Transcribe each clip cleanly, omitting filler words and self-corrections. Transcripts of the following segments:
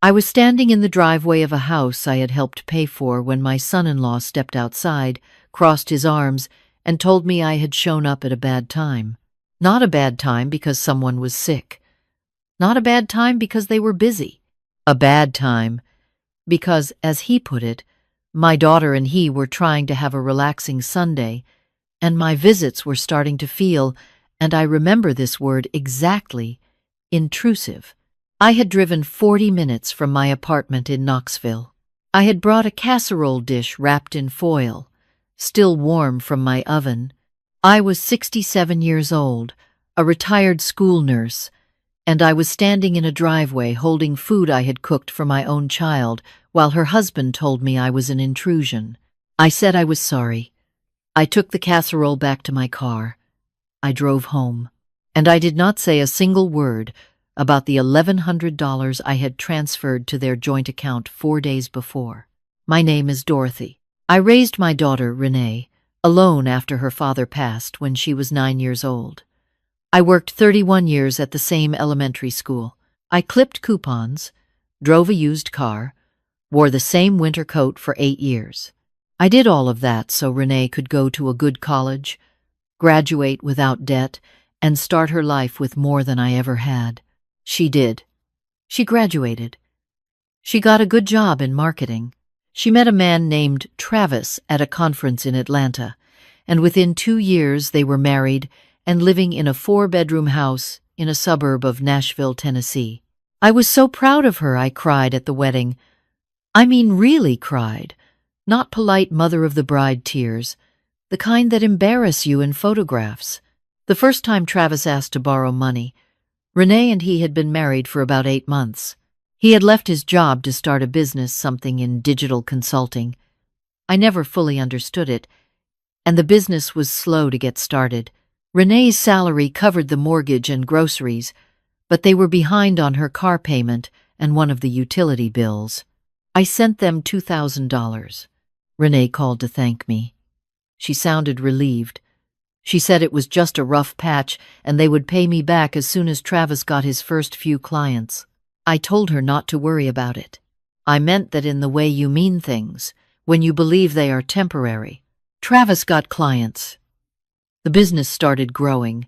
I was standing in the driveway of a house I had helped pay for when my son-in-law stepped outside, crossed his arms, and told me I had shown up at a bad time. Not a bad time because someone was sick. Not a bad time because they were busy. A bad time because, as he put it, my daughter and he were trying to have a relaxing Sunday, and my visits were starting to feel, and I remember this word exactly, intrusive. I had driven 40 minutes from my apartment in Knoxville. I had brought a casserole dish wrapped in foil, still warm from my oven. I was 67 years old, a retired school nurse, and I was standing in a driveway holding food I had cooked for my own child while her husband told me I was an intrusion. I said I was sorry. I took the casserole back to my car. I drove home, and I did not say a single word about the $1,100 I had transferred to their joint account 4 days before. My name is Dorothy. I raised my daughter, Renee, alone after her father passed when she was 9 years old. I worked 31 years at the same elementary school. I clipped coupons, drove a used car, wore the same winter coat for 8 years. I did all of that so Renee could go to a good college, graduate without debt, and start her life with more than I ever had. She did. She graduated. She got a good job in marketing. She met a man named Travis at a conference in Atlanta, and within 2 years they were married and living in a 4-bedroom house in a suburb of Nashville, Tennessee. I was so proud of her I cried at the wedding. I mean really cried, not polite mother-of-the-bride tears, the kind that embarrass you in photographs. The first time Travis asked to borrow money, Renee and he had been married for about 8 months. He had left his job to start a business, something in digital consulting. I never fully understood it, and the business was slow to get started. Renee's salary covered the mortgage and groceries, but they were behind on her car payment and one of the utility bills. I sent them $2,000. Renee called to thank me. She sounded relieved. She said it was just a rough patch and they would pay me back as soon as Travis got his first few clients. I told her not to worry about it. I meant that in the way you mean things, when you believe they are temporary. Travis got clients. The business started growing.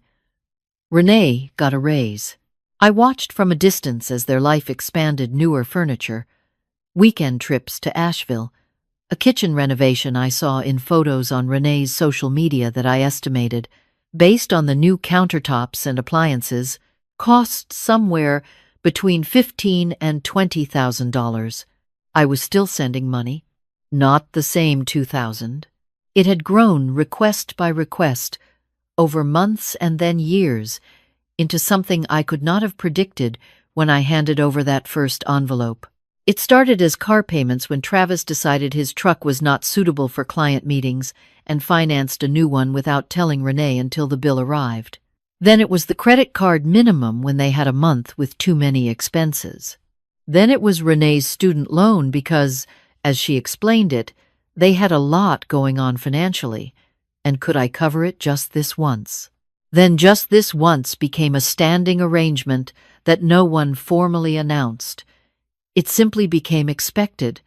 Renee got a raise. I watched from a distance as their life expanded. Newer furniture, weekend trips to Asheville, a kitchen renovation I saw in photos on Renee's social media that I estimated, based on the new countertops and appliances, cost somewhere between $15,000 and $20,000. I was still sending money, not the same $2,000. It had grown request by request, over months and then years, into something I could not have predicted when I handed over that first envelope. It started as car payments when Travis decided his truck was not suitable for client meetings and financed a new one without telling Renee until the bill arrived. Then it was the credit card minimum when they had a month with too many expenses. Then it was Renee's student loan because, as she explained it, they had a lot going on financially, and could I cover it just this once? Then just this once became a standing arrangement that no one formally announced. It simply became expected,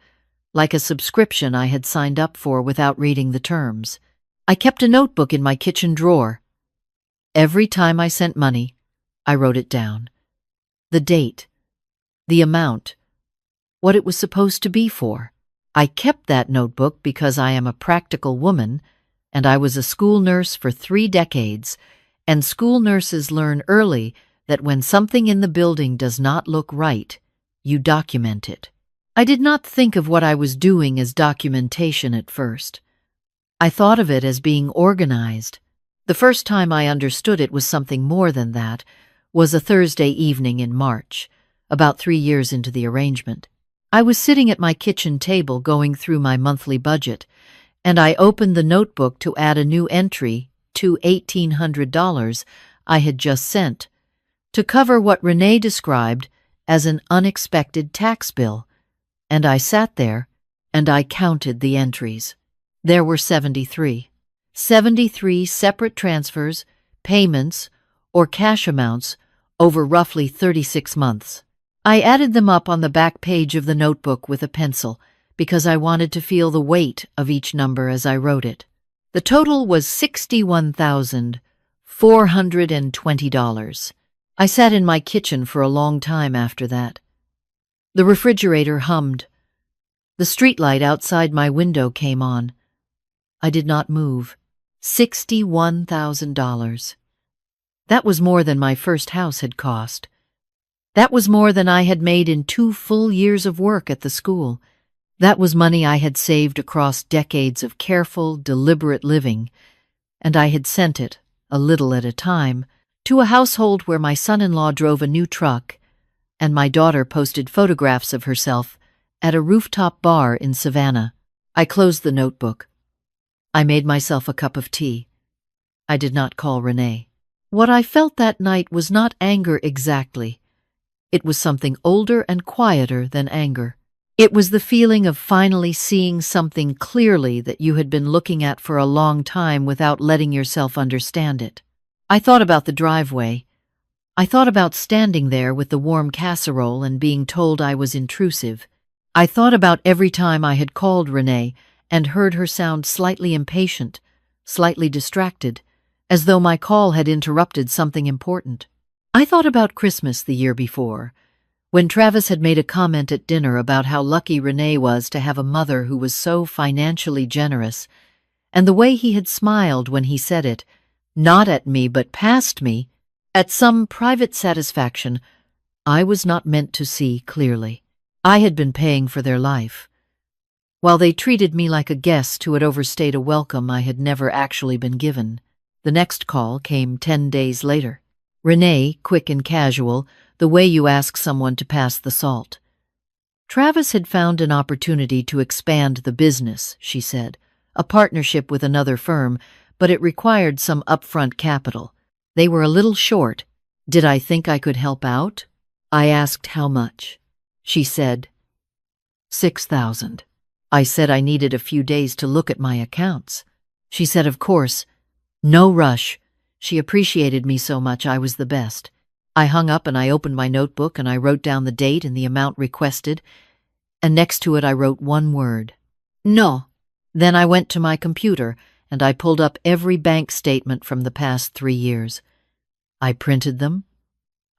like a subscription I had signed up for without reading the terms. I kept a notebook in my kitchen drawer. Every time I sent money, I wrote it down. The date, the amount, what it was supposed to be for. I kept that notebook because I am a practical woman, and I was a school nurse for 3 decades, and school nurses learn early that when something in the building does not look right, you document it. I did not think of what I was doing as documentation at first. I thought of it as being organized. The first time I understood it was something more than that, was a Thursday evening in March, about 3 years into the arrangement. I was sitting at my kitchen table going through my monthly budget, and I opened the notebook to add a new entry to $1,800 I had just sent, to cover what Renee described as an unexpected tax bill, and I sat there and I counted the entries. There were 73. 73 separate transfers, payments, or cash amounts over roughly 36 months. I added them up on the back page of the notebook with a pencil because I wanted to feel the weight of each number as I wrote it. The total was $61,420. I sat in my kitchen for a long time after that. The refrigerator hummed. The streetlight outside my window came on. I did not move. $61,000. That was more than my first house had cost. That was more than I had made in 2 full years of work at the school. That was money I had saved across decades of careful, deliberate living, and I had sent it, a little at a time, to a household where my son-in-law drove a new truck, and my daughter posted photographs of herself at a rooftop bar in Savannah. I closed the notebook. I made myself a cup of tea. I did not call Renee. What I felt that night was not anger exactly. It was something older and quieter than anger. It was the feeling of finally seeing something clearly that you had been looking at for a long time without letting yourself understand it. I thought about the driveway. I thought about standing there with the warm casserole and being told I was intrusive. I thought about every time I had called Renee and heard her sound slightly impatient, slightly distracted, as though my call had interrupted something important. I thought about Christmas the year before, when Travis had made a comment at dinner about how lucky Renee was to have a mother who was so financially generous, and the way he had smiled when he said it, not at me but past me, at some private satisfaction I was not meant to see clearly. I had been paying for their life, while they treated me like a guest who had overstayed a welcome I had never actually been given. The next call came 10 days later. Renee, quick and casual, the way you ask someone to pass the salt. Travis had found an opportunity to expand the business, she said, a partnership with another firm, but it required some upfront capital. They were a little short. Did I think I could help out? I asked how much. She said, $6,000. I said I needed a few days to look at my accounts. She said, of course, no rush. She appreciated me so much I was the best. I hung up and I opened my notebook and I wrote down the date and the amount requested, and next to it I wrote one word. No. Then I went to my computer and I pulled up every bank statement from the past 3 years. I printed them.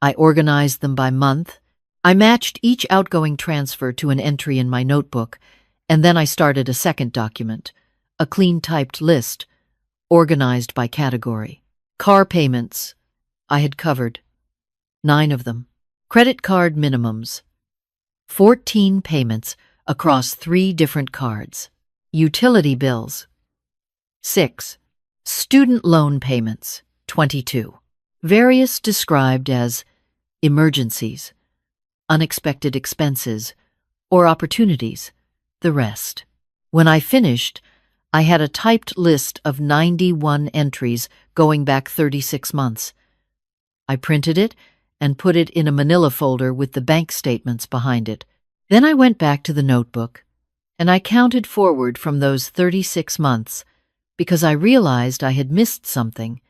I organized them by month. I matched each outgoing transfer to an entry in my notebook, and then I started a second document, a clean-typed list, organized by category. Car payments. I had covered 9 of them. Credit card minimums. 14 payments across 3 different cards. Utility bills. 6. Student loan payments. 22. Various described as emergencies, unexpected expenses, or opportunities. The rest. When I finished, I had a typed list of 91 entries going back 36 months. I printed it and put it in a manila folder with the bank statements behind it. Then I went back to the notebook, and I counted forward from those 36 months because I realized I had missed something.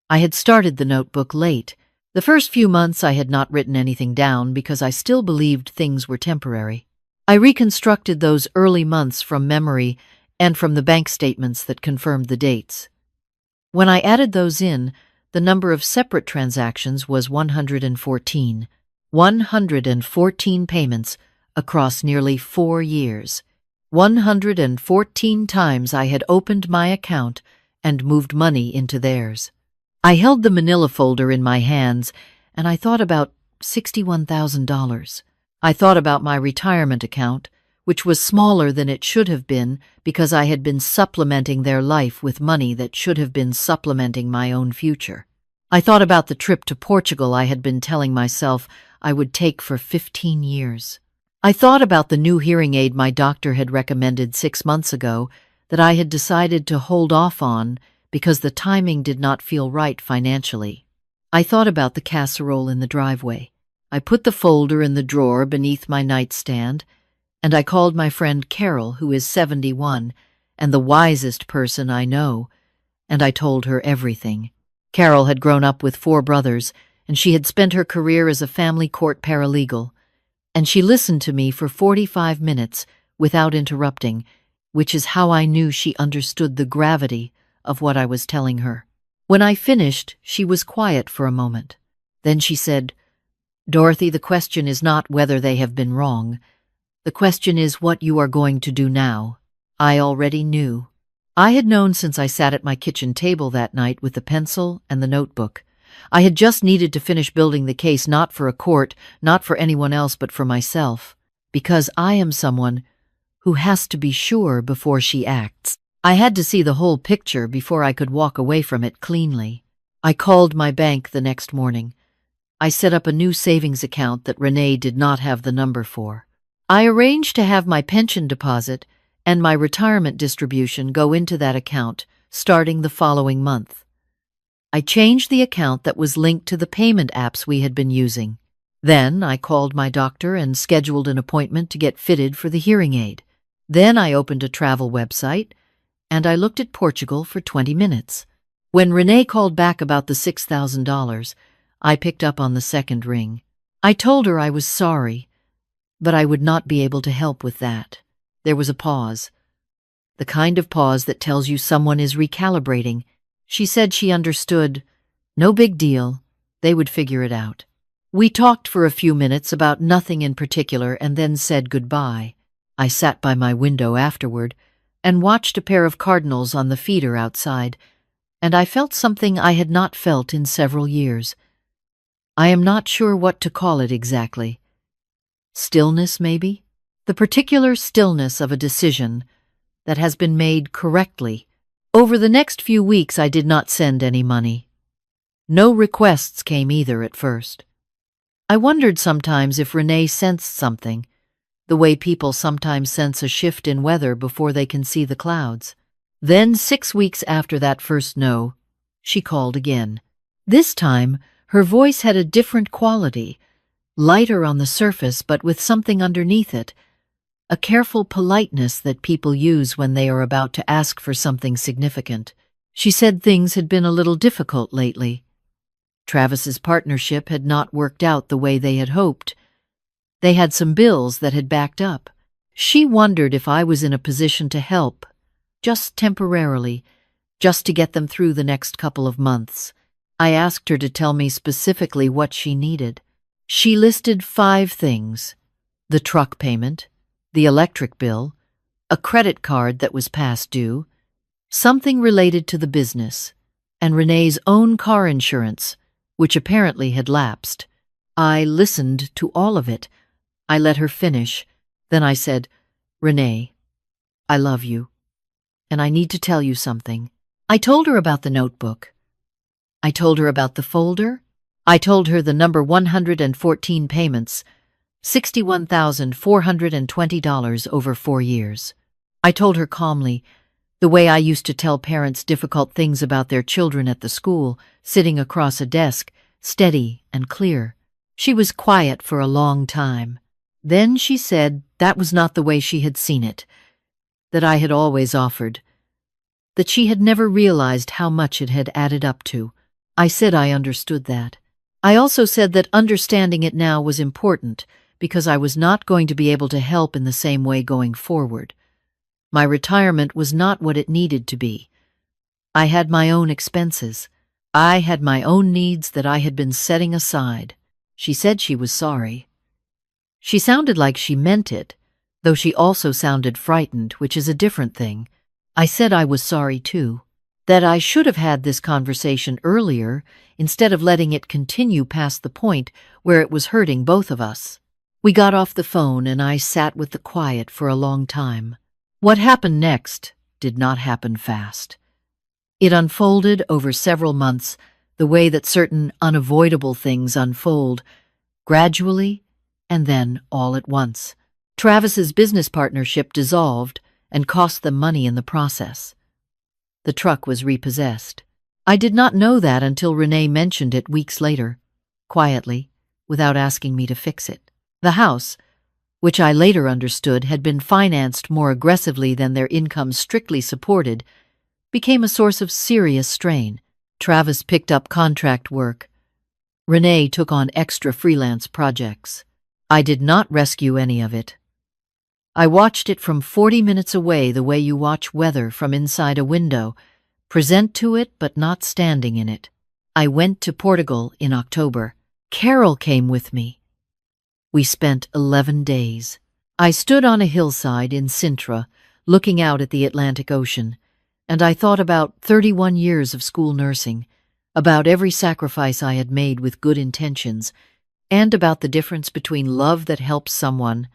I had started the notebook late. The first few months I had not written anything down because I still believed things were temporary. I reconstructed those early months from memory and from the bank statements that confirmed the dates. When I added those in, the number of separate transactions was 114. 114 payments across nearly 4 years. 114 times I had opened my account and moved money into theirs. I held the manila folder in my hands, and I thought about $61,000. I thought about my retirement account, which was smaller than it should have been because I had been supplementing their life with money that should have been supplementing my own future. I thought about the trip to Portugal I had been telling myself I would take for 15 years. I thought about the new hearing aid my doctor had recommended 6 months ago that I had decided to hold off on because the timing did not feel right financially. I thought about the casserole in the driveway. I put the folder in the drawer beneath my nightstand, and I called my friend Carol, who is 71 and the wisest person I know, and I told her everything. Carol had grown up with 4 brothers, and she had spent her career as a family court paralegal. And she listened to me for 45 minutes without interrupting, which is how I knew she understood the gravity of what I was telling her. When I finished, she was quiet for a moment. Then she said, "Dorothy, the question is not whether they have been wrong. The question is what you are going to do now." I already knew. I had known since I sat at my kitchen table that night with the pencil and the notebook. I had just needed to finish building the case, not for a court, not for anyone else, but for myself, because I am someone who has to be sure before she acts. I had to see the whole picture before I could walk away from it cleanly. I called my bank the next morning. I set up a new savings account that Renee did not have the number for. I arranged to have my pension deposit and my retirement distribution go into that account starting the following month. I changed the account that was linked to the payment apps we had been using. Then I called my doctor and scheduled an appointment to get fitted for the hearing aid. Then I opened a travel website and I looked at Portugal for 20 minutes. When Renee called back about the $6,000, I picked up on the second ring. I told her I was sorry, but I would not be able to help with that. There was a pause, the kind of pause that tells you someone is recalibrating. She said she understood. No big deal. They would figure it out. We talked for a few minutes about nothing in particular and then said goodbye. I sat by my window afterward and watched a pair of cardinals on the feeder outside, and I felt something I had not felt in several years. I am not sure what to call it exactly. Stillness, maybe? The particular stillness of a decision that has been made correctly. Over the next few weeks, I did not send any money. No requests came either at first. I wondered sometimes if Renee sensed something, the way people sometimes sense a shift in weather before they can see the clouds. Then, 6 weeks after that first no, she called again. This time, her voice had a different quality, lighter on the surface but with something underneath it, a careful politeness that people use when they are about to ask for something significant. She said things had been a little difficult lately. Travis's partnership had not worked out the way they had hoped. They had some bills that had backed up. She wondered if I was in a position to help, just temporarily, just to get them through the next couple of months. I asked her to tell me specifically what she needed. She listed 5 things: the truck payment, the electric bill, a credit card that was past due, something related to the business, and Renee's own car insurance, which apparently had lapsed. I listened to all of it. I let her finish. Then I said, "Renee, I love you, and I need to tell you something." I told her about the notebook. I told her about the folder. I told her the number 114 payments, $61,420 over 4 years. I told her calmly, the way I used to tell parents difficult things about their children at the school, sitting across a desk, steady and clear. She was quiet for a long time. Then she said that was not the way she had seen it, that I had always offered, that she had never realized how much it had added up to. I said I understood that. I also said that understanding it now was important, because I was not going to be able to help in the same way going forward. My retirement was not what it needed to be. I had my own expenses. I had my own needs that I had been setting aside. She said she was sorry. She sounded like she meant it, though she also sounded frightened, which is a different thing. I said I was sorry too, that I should have had this conversation earlier instead of letting it continue past the point where it was hurting both of us. We got off the phone and I sat with the quiet for a long time. What happened next did not happen fast. It unfolded over several months, the way that certain unavoidable things unfold, gradually and then all at once. Travis's business partnership dissolved and cost them money in the process. The truck was repossessed. I did not know that until Renee mentioned it weeks later, quietly, without asking me to fix it. The house, which I later understood had been financed more aggressively than their income strictly supported, became a source of serious strain. Travis picked up contract work, Renee took on extra freelance projects. I did not rescue any of it. I watched it from 40 minutes away, the way you watch weather from inside a window, present to it but not standing in it. I went to Portugal in October. Carol came with me. We spent 11 days. I stood on a hillside in Sintra, looking out at the Atlantic Ocean, and I thought about 31 years of school nursing, about every sacrifice I had made with good intentions, and about the difference between love that helps someone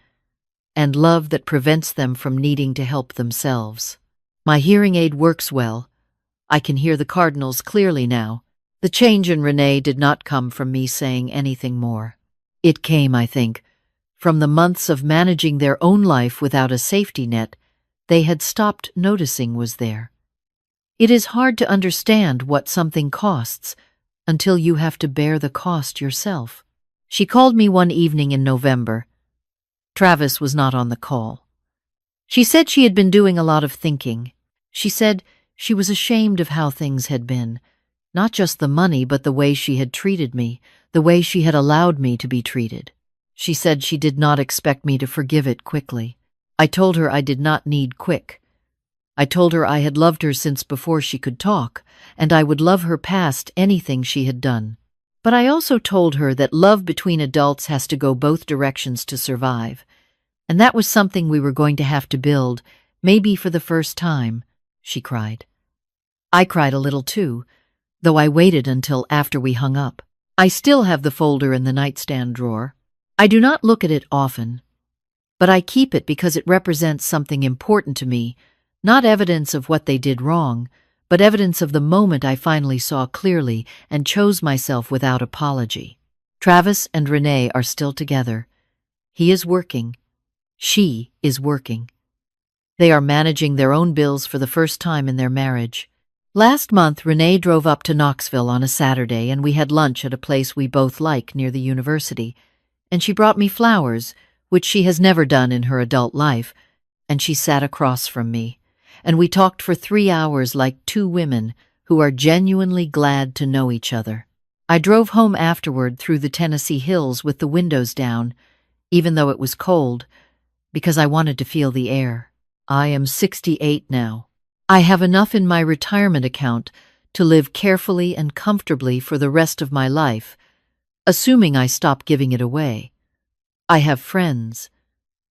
and love that prevents them from needing to help themselves. My hearing aid works well. I can hear the cardinals clearly now. The change in Renee did not come from me saying anything more. It came, I think, from the months of managing their own life without a safety net they had stopped noticing was there. It is hard to understand what something costs until you have to bear the cost yourself. She called me one evening in November. Travis was not on the call. She said she had been doing a lot of thinking. She said she was ashamed of how things had been, not just the money, but the way she had treated me, the way she had allowed me to be treated. She said she did not expect me to forgive it quickly. I told her I did not need quick. I told her I had loved her since before she could talk, and I would love her past anything she had done. But I also told her that love between adults has to go both directions to survive, and that was something we were going to have to build, maybe for the first time. She cried. I cried a little too, though I waited until after we hung up. I still have the folder in the nightstand drawer. I do not look at it often, but I keep it because it represents something important to me, not evidence of what they did wrong, but evidence of the moment I finally saw clearly and chose myself without apology. Travis and Renee are still together. He is working. She is working. They are managing their own bills for the first time in their marriage. Last month, Renee drove up to Knoxville on a Saturday, and we had lunch at a place we both like near the university, and she brought me flowers, which she has never done in her adult life, and she sat across from me, and we talked for 3 hours like two women who are genuinely glad to know each other. I drove home afterward through the Tennessee hills with the windows down, even though it was cold, because I wanted to feel the air. I am 68 now. I have enough in my retirement account to live carefully and comfortably for the rest of my life, assuming I stop giving it away. I have friends.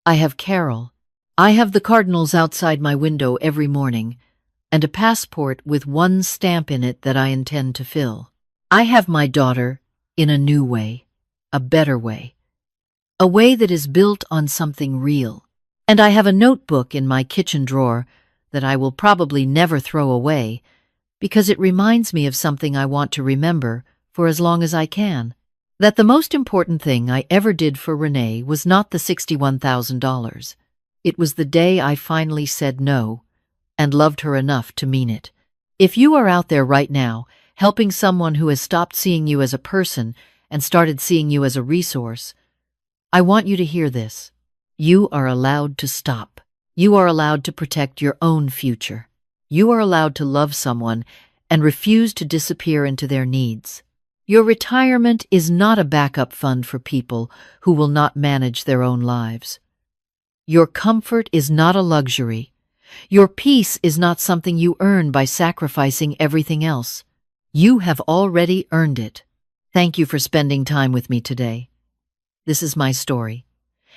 I have Carol. I have the cardinals outside my window every morning, and a passport with one stamp in it that I intend to fill. I have my daughter in a new way, a better way, a way that is built on something real. And I have a notebook in my kitchen drawer that I will probably never throw away because it reminds me of something I want to remember for as long as I can. That the most important thing I ever did for Renee was not the $61,000. It was the day I finally said no and loved her enough to mean it. If you are out there right now, helping someone who has stopped seeing you as a person and started seeing you as a resource, I want you to hear this. You are allowed to stop. You are allowed to protect your own future. You are allowed to love someone and refuse to disappear into their needs. Your retirement is not a backup fund for people who will not manage their own lives. Your comfort is not a luxury. Your peace is not something you earn by sacrificing everything else. You have already earned it. Thank you for spending time with me today. This is my story,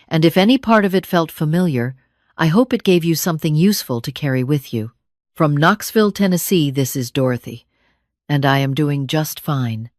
and if any part of it felt familiar, I hope it gave you something useful to carry with you. From Knoxville, Tennessee, this is Dorothy, and I am doing just fine.